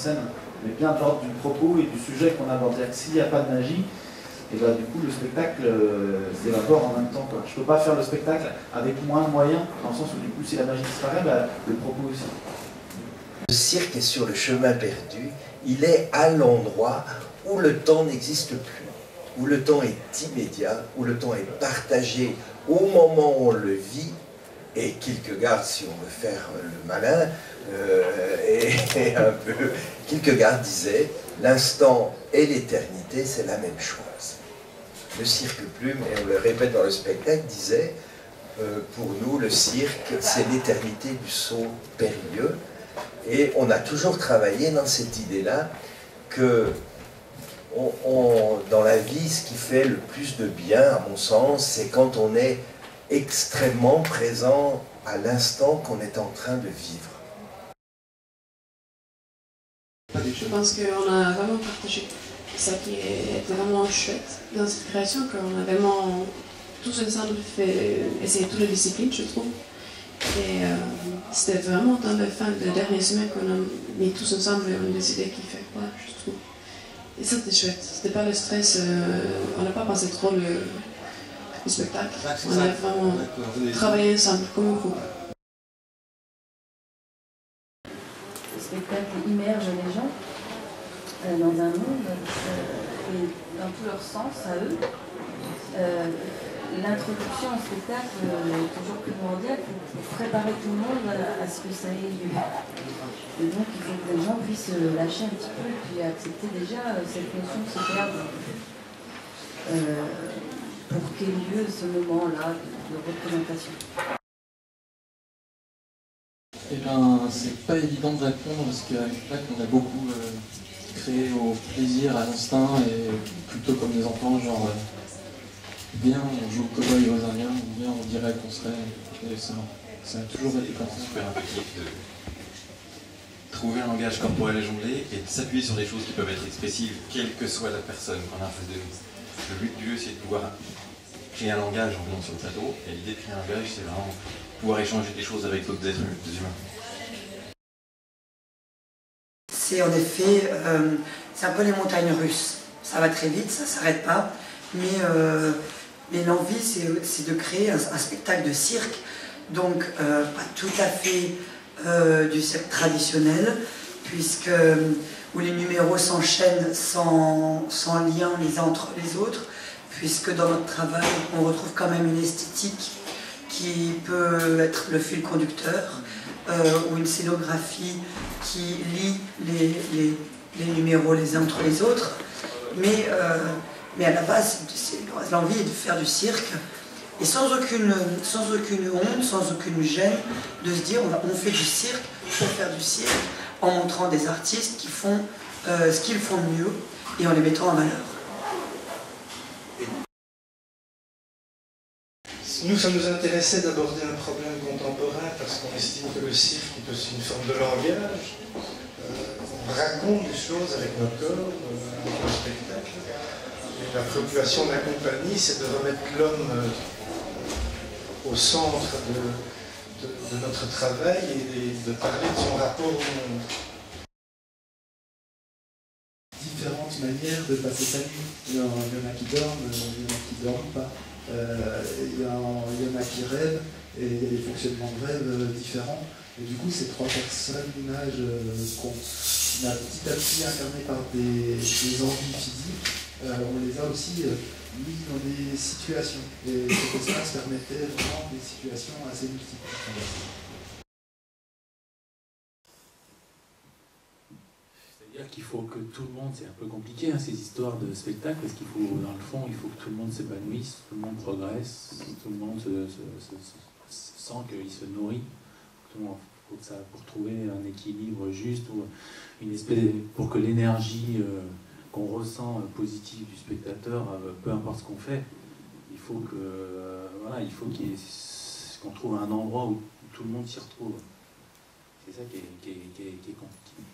scène, mais bien de l'ordre du propos et du sujet qu'on aborde. C'est-à-dire que s'il n'y a pas de magie, et ben, du coup le spectacle s'évapore en même temps, quoi. Je ne peux pas faire le spectacle avec moins de moyens, dans le sens où du coup si la magie disparaît, ben, le propos aussi. Le cirque est sur le chemin perdu, il est à l'endroit où le temps n'existe plus, où le temps est immédiat, où le temps est partagé au moment où on le vit. Et Kierkegaard, si on veut faire le malin, et un peu, Kierkegaard disait « L'instant et l'éternité, c'est la même chose ». Le cirque plume, et on le répète dans le spectacle, disait pour nous, le cirque, c'est l'éternité du saut périlleux. Et on a toujours travaillé dans cette idée-là que dans la vie, ce qui fait le plus de bien, à mon sens, c'est quand on est extrêmement présent à l'instant qu'on est en train de vivre. Je pense qu'on a vraiment partagé ça qui était vraiment chouette dans cette création, qu'on a vraiment tous ensemble essayé toutes les disciplines, je trouve. Et c'était vraiment dans la fin de la dernière semaine qu'on a mis tous ensemble et on a décidé qui fait quoi, je trouve. Et ça c'était chouette, c'était pas le stress, on n'a pas pensé trop le spectacle, on a vraiment travaillé ensemble comme un groupe. Le spectacle immerge les gens dans un monde et dans tous leurs sens à eux. L'introduction au spectacle est toujours primordiale pour préparer tout le monde à ce que ça ait lieu. Et donc il faut que les gens puissent lâcher un petit peu et puis accepter déjà cette notion de se perdre pour qu'ait lieu ce moment-là de représentation. Eh bien, c'est pas évident de répondre parce qu'avec Plaque, on a beaucoup créé au plaisir, à l'instinct, et plutôt comme des enfants, genre bien on joue au cow-boy et aux indiens, ou bien on dirait qu'on serait. Et ça a toujours été comme ça. C'est super intuitif de trouver un langage corporel et jonglé et de s'appuyer sur des choses qui peuvent être expressives, quelle que soit la personne qu'on a en face de nous. Le but du jeu, c'est de pouvoir créer un langage en venant sur le plateau, et l'idée de créer un langage, c'est vraiment pouvoir échanger des choses avec d'autres êtres humains. C'est en effet, c'est un peu les montagnes russes. Ça va très vite, ça ne s'arrête pas, mais l'envie c'est de créer un spectacle de cirque, donc pas tout à fait du cirque traditionnel, puisque où les numéros s'enchaînent sans lien les uns entre les autres, puisque dans notre travail on retrouve quand même une esthétique qui peut être le fil conducteur, ou une scénographie qui lie les numéros les uns entre les autres, mais à la base c'est l'envie de faire du cirque, et sans aucune honte, sans aucune gêne, de se dire on fait du cirque pour faire du cirque, en montrant des artistes qui font ce qu'ils font de mieux et en les mettant en valeur. Nous, ça nous intéressait d'aborder un problème contemporain parce qu'on estime que le cirque est aussi une forme de langage. On raconte des choses avec nos corps, avec le spectacle. Et la préoccupation de la compagnie, c'est de remettre l'homme au centre de notre travail et de parler de son rapport au monde. Différentes manières de passer sa nuit. Il y en a qui dorment, il y en a qui ne dorment pas. Il y en a qui rêvent, et il y a des fonctionnements de rêve différents. Et du coup, ces trois personnages qu'on a petit à petit incarnés par des envies physiques, on les a aussi mis dans des situations. Et cet espace permettait vraiment des situations assez multiples. C'est-à-dire qu'il faut que tout le monde, c'est un peu compliqué ces histoires de spectacle, parce qu'il faut, dans le fond, il faut que tout le monde s'épanouisse, tout le monde progresse, tout le monde sent qu'il se nourrit. Faut que ça, pour trouver un équilibre juste, ou une espèce, pour que l'énergie qu'on ressent positive du spectateur, peu importe ce qu'on fait, il faut que voilà, il faut qu'on trouve un endroit où tout le monde s'y retrouve. C'est ça qui est compliqué.